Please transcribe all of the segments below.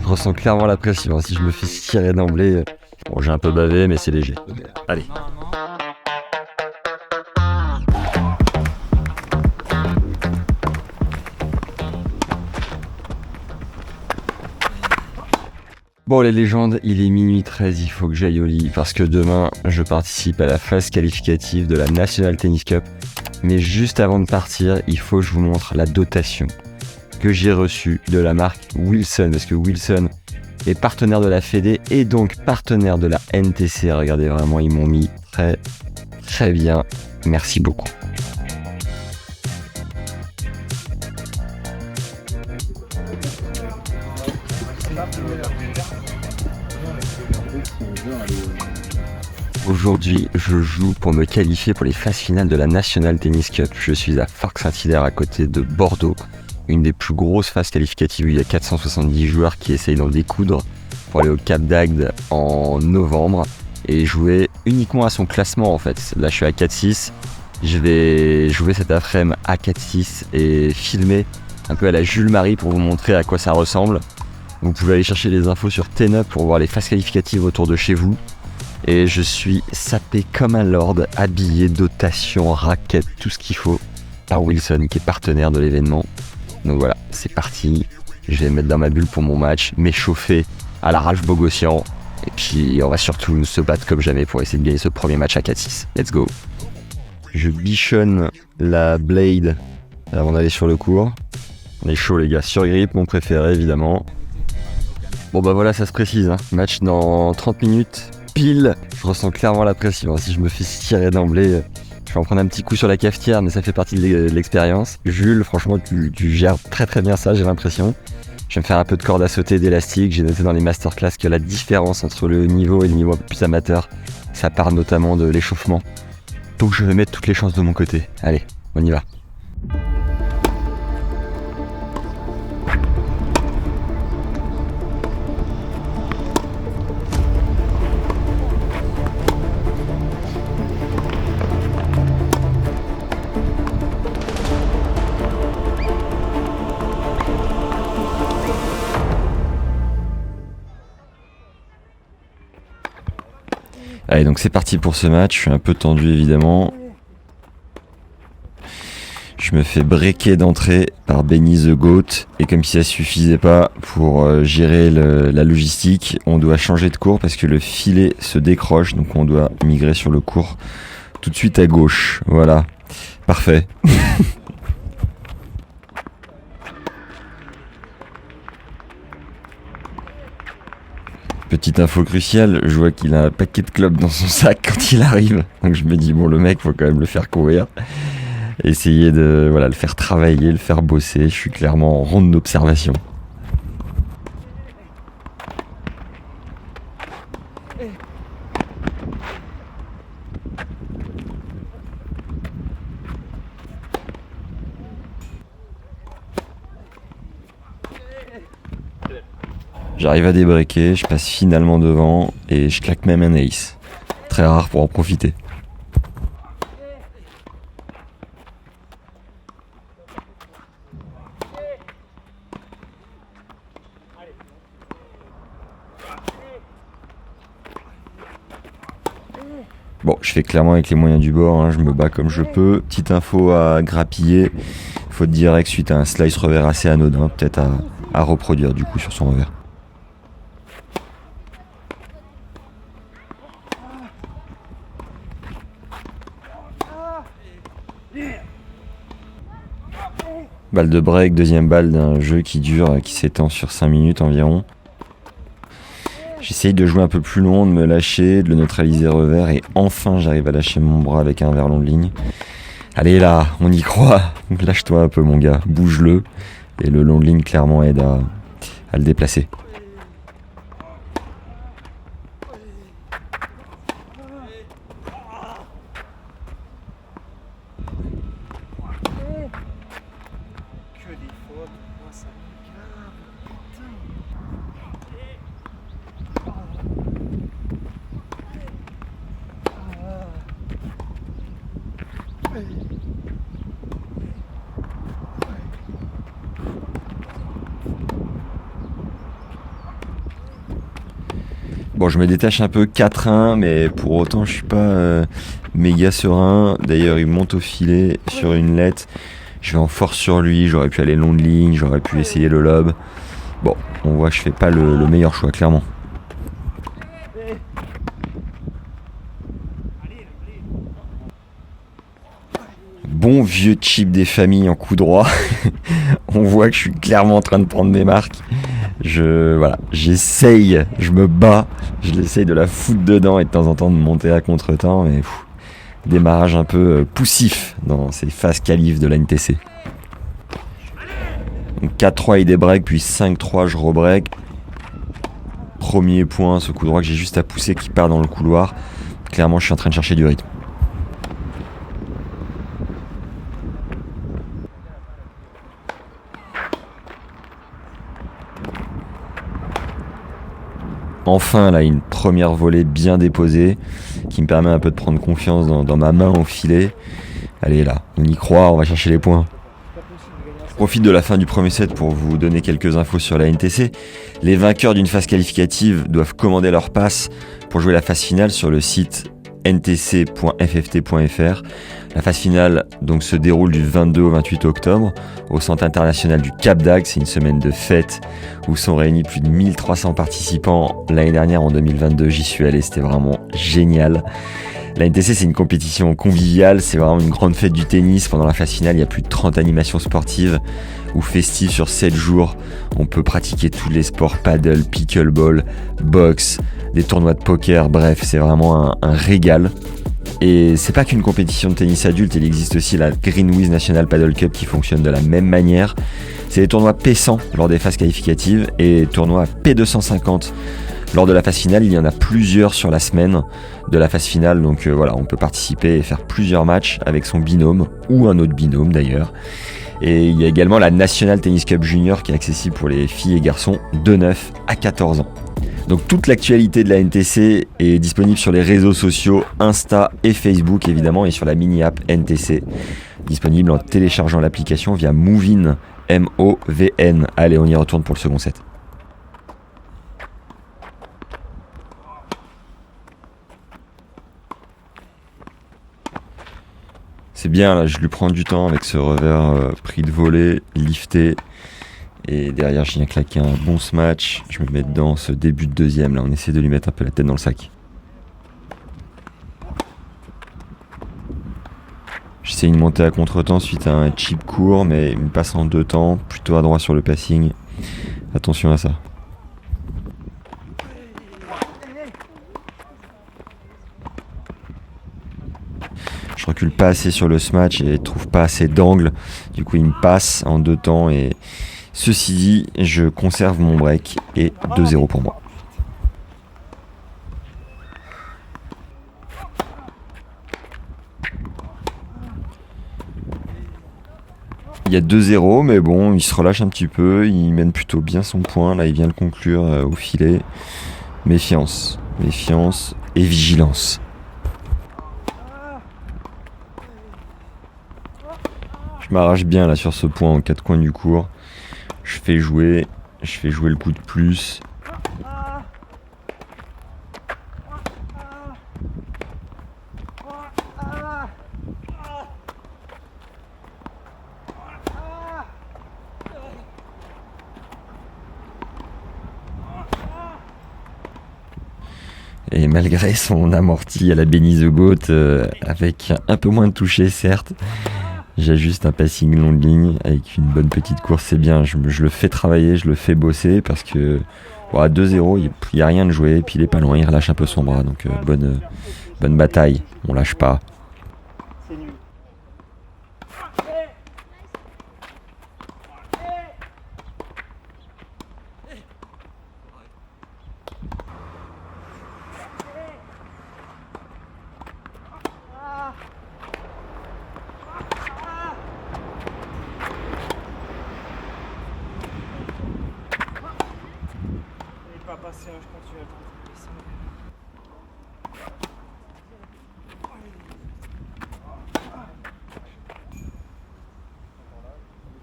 Je ressens clairement la pression. Si je me fais tirer d'emblée, bon, j'ai un peu bavé, mais c'est léger. Allez. Bon les légendes, il est minuit 13, il faut que j'aille au lit parce que demain je participe à la phase qualificative de la National Tennis Cup. Mais juste avant de partir, il faut que je vous montre la dotation que j'ai reçue de la marque Wilson, parce que Wilson est partenaire de la Fédé et donc partenaire de la NTC. Regardez, vraiment ils m'ont mis très très bien, merci beaucoup. Aujourd'hui, je joue pour me qualifier pour les phases finales de la National Tennis Cup. Je suis à Forques-Saint-Hilaire à côté de Bordeaux, une des plus grosses phases qualificatives où il y a 470 joueurs qui essayent d'en découdre pour aller au Cap d'Agde en novembre et jouer uniquement à son classement en fait. Là, je suis à 4-6. Je vais jouer cet après-midi à 4-6 et filmer un peu à la Jules Marie pour vous montrer à quoi ça ressemble. Vous pouvez aller chercher les infos sur TNUP pour voir les phases qualificatives autour de chez vous. Et je suis sapé comme un lord, habillé, dotation, raquette, tout ce qu'il faut, par Wilson qui est partenaire de l'événement. Donc voilà, c'est parti. Je vais me mettre dans ma bulle pour mon match, m'échauffer à la Ralph Bogossian. Et puis on va surtout se battre comme jamais pour essayer de gagner ce premier match à 4-6. Let's go. Je bichonne la Blade avant d'aller sur le court. On est chaud les gars, sur grip, mon préféré évidemment. Bon bah voilà, ça se précise, hein. Match dans 30 minutes. Pile, je ressens clairement la pression. Si je me fais tirer d'emblée, je vais en prendre un petit coup sur la cafetière, mais ça fait partie de l'expérience. Jules, franchement, tu gères très très bien ça, j'ai l'impression. Je vais me faire un peu de corde à sauter, d'élastique. J'ai noté dans les masterclass que la différence entre le haut niveau et le niveau un peu plus amateur, ça part notamment de l'échauffement. Donc je vais mettre toutes les chances de mon côté. Allez, on y va. Allez, donc c'est parti pour ce match. Je suis un peu tendu évidemment. Je me fais breaker d'entrée par Benny the Goat. Et comme si ça suffisait pas pour gérer la logistique, on doit changer de cours parce que le filet se décroche. Donc on doit migrer sur le cours tout de suite à gauche. Voilà, parfait. Petite info cruciale, je vois qu'il a un paquet de clopes dans son sac quand il arrive. Donc je me dis, bon, le mec, faut quand même le faire courir. Essayer de le faire travailler, le faire bosser. Je suis clairement en ronde d'observation. J'arrive à débreaker, je passe finalement devant et je claque même un ace. Très rare pour en profiter. Bon, je fais clairement avec les moyens du bord, hein, je me bats comme je peux. Petite info à grappiller, faute direct suite à un slice revers assez anodin, peut-être à reproduire du coup sur son revers. Balle de break, deuxième balle d'un jeu qui s'étend sur 5 minutes environ. J'essaye de jouer un peu plus long, de me lâcher, de le neutraliser revers et enfin j'arrive à lâcher mon bras avec un revers long de ligne. Allez là, on y croit. Lâche-toi un peu mon gars, bouge-le. Et le long de ligne clairement aide à le déplacer. Bon, je me détache un peu 4-1, mais pour autant, je suis pas méga serein. D'ailleurs, il monte au filet sur une lettre. Je vais en force sur lui. J'aurais pu aller long de ligne, j'aurais pu essayer le lob. Bon, on voit que je fais pas le meilleur choix, clairement. Bon vieux chip des familles en coup droit. On voit que je suis clairement en train de prendre des marques. Voilà, j'essaye, je me bats, je l'essaye de la foutre dedans et de temps en temps de monter à contre-temps, mais démarrage un peu poussif dans ces phases qualifs de la NTC. Donc 4-3 il débreak, puis 5-3 je rebreak. Premier point, ce coup droit que j'ai juste à pousser qui part dans le couloir. Clairement, je suis en train de chercher du rythme. Enfin, là, une première volée bien déposée qui me permet un peu de prendre confiance dans ma main au filet. Allez, là, on y croit, on va chercher les points. Je profite de la fin du premier set pour vous donner quelques infos sur la NTC. Les vainqueurs d'une phase qualificative doivent commander leur passe pour jouer la phase finale sur le site ntc.fft.fr. La phase finale donc se déroule du 22 au 28 octobre au Centre international du Cap d'Agde. C'est une semaine de fête où sont réunis plus de 1300 participants. L'année dernière, en 2022, j'y suis allé, c'était vraiment génial. La NTC, c'est une compétition conviviale, c'est vraiment une grande fête du tennis. Pendant la phase finale, il y a plus de 30 animations sportives ou festives sur 7 jours. On peut pratiquer tous les sports, paddle, pickleball, boxe, des tournois de poker, bref, c'est vraiment un régal. Et c'est pas qu'une compétition de tennis adulte, il existe aussi la Greenwiz National Paddle Cup qui fonctionne de la même manière. C'est des tournois P100 lors des phases qualificatives et tournois P250 lors de la phase finale. Il y en a plusieurs sur la semaine de la phase finale, donc voilà, on peut participer et faire plusieurs matchs avec son binôme ou un autre binôme d'ailleurs. Et il y a également la National Tennis Cup Junior qui est accessible pour les filles et garçons de 9 à 14 ans. Donc toute l'actualité de la NTC est disponible sur les réseaux sociaux Insta et Facebook évidemment, et sur la mini-app NTC, disponible en téléchargeant l'application via Movin, M-O-V-N. Allez, on y retourne pour le second set. C'est bien, là, je lui prends du temps avec ce revers pris de volée, lifté. Et derrière, je viens claquer un bon smash. Je me mets dedans ce début de deuxième. Là, on essaie de lui mettre un peu la tête dans le sac. J'essaie une montée à contre-temps suite à un chip court, mais il me passe en 2 temps, plutôt adroit sur le passing. Attention à ça. Je recule pas assez sur le smash et trouve pas assez d'angle. Du coup, il me passe en 2 temps et... Ceci dit, je conserve mon break et 2-0 pour moi. Il y a 2-0, mais bon, il se relâche un petit peu, il mène plutôt bien son point. Là, il vient le conclure au filet. Méfiance et vigilance. Je m'arrache bien là sur ce point en 4 coins du court. Je fais jouer le coup de plus. Et malgré son amorti à la Benny the Goat, avec un peu moins de toucher certes, j'ajuste un passing long de ligne avec une bonne petite course, c'est bien. Je le fais travailler, je le fais bosser parce que à 2-0, il n'y a rien de joué, puis il est pas loin, il relâche un peu son bras. Donc bonne bataille, on lâche pas. Je continue à le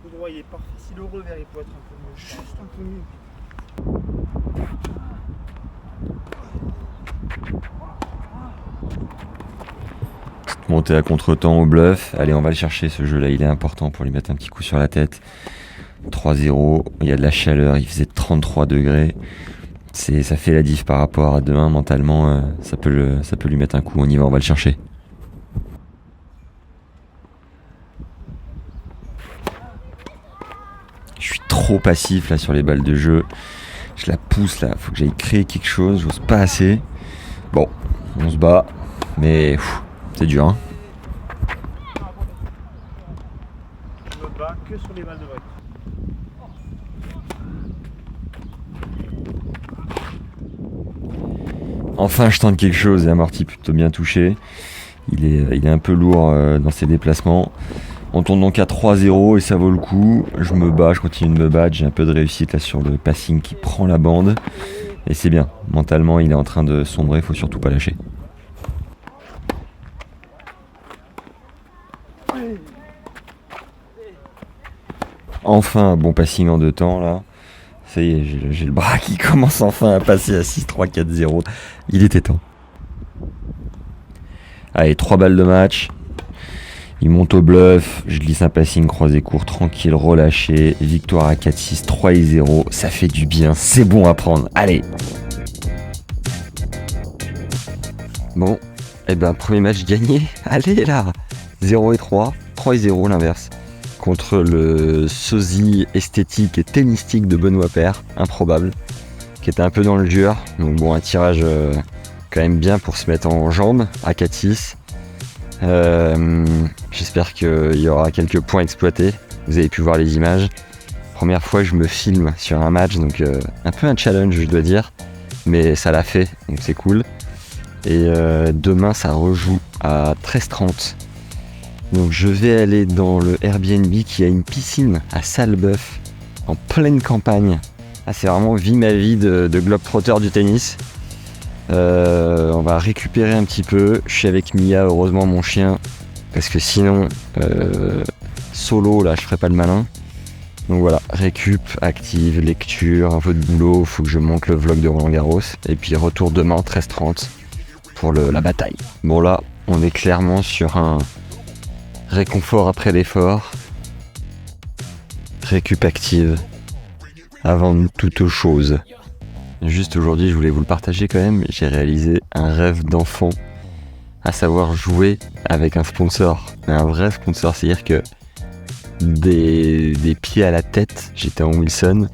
coup droit il est parfait. Si le revers il peut être un peu mieux, juste un peu mieux. Monter à contre-temps au bluff. Allez, on va le chercher ce jeu-là, il est important pour lui mettre un petit coup sur la tête. 3-0, il y a de la chaleur, il faisait 33 degrés. Ça fait la diff par rapport à demain, mentalement, ça peut lui mettre un coup. On y va, on va le chercher. Je suis trop passif là sur les balles de jeu. Je la pousse là, faut que j'aille créer quelque chose, j'ose pas assez. Bon, on se bat, mais c'est dur, hein. Je me bats que sur les balles de break. Enfin, je tente quelque chose et amorti plutôt bien touché. Il est un peu lourd dans ses déplacements. On tourne donc à 3-0 et ça vaut le coup. Je me bats, je continue de me battre. J'ai un peu de réussite là sur le passing qui prend la bande. Et c'est bien. Mentalement, il est en train de sombrer, faut surtout pas lâcher. Enfin, bon passing en 2 temps là. Ça y est, j'ai le bras qui commence enfin à passer à 6-3-4-0. Il était temps. Allez, 3 balles de match. Il monte au bluff. Je glisse un passing croisé court, tranquille, relâché. Victoire à 4-6, 3-0. Ça fait du bien, c'est bon à prendre. Allez. Bon, et ben premier match gagné. Allez là. 0-3, 3-0 l'inverse. Contre le sosie esthétique et tennistique de Benoît Paire, improbable, qui était un peu dans le dur. Donc bon, un tirage quand même bien pour se mettre en jambes à 4-6. J'espère qu'il y aura quelques points exploités. Vous avez pu voir les images. Première fois que je me filme sur un match, donc un peu un challenge je dois dire, mais ça l'a fait, donc c'est cool. Et demain ça rejoue à 13h30. Donc je vais aller dans le Airbnb qui a une piscine à Sallebeuf, en pleine campagne. Ah, c'est vraiment vie ma vie de globetrotter du tennis. On va récupérer un petit peu. Je suis avec Mia, heureusement mon chien, parce que sinon solo là je ferais pas le malin. Donc voilà, récup, active, lecture, un peu de boulot, faut que je monte le vlog de Roland Garros. Et puis retour demain 13h30 pour la bataille. Bon là, on est clairement sur un réconfort après l'effort. Récup active avant toute chose. Juste aujourd'hui, je voulais vous le partager quand même. J'ai réalisé un rêve d'enfant, à savoir jouer avec un sponsor. Un vrai sponsor, c'est-à-dire que des pieds à la tête, j'étais en Wilson.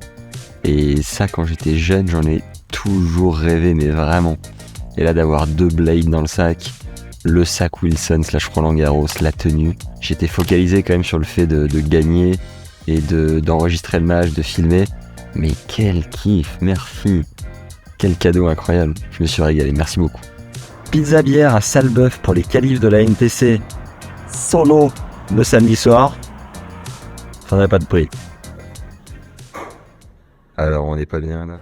Et ça, quand j'étais jeune, j'en ai toujours rêvé, mais vraiment. Et là, d'avoir 2 blades dans le sac, le sac Wilson / Roland Garros, la tenue. J'étais focalisé quand même sur le fait de gagner et d'enregistrer le match, de filmer. Mais quel kiff, merci. Quel cadeau incroyable, je me suis régalé, merci beaucoup. Pizza bière à Sallebeuf pour les qualifs de la NTC. Solo le samedi soir. Ça n'a pas de prix. Alors on n'est pas bien là.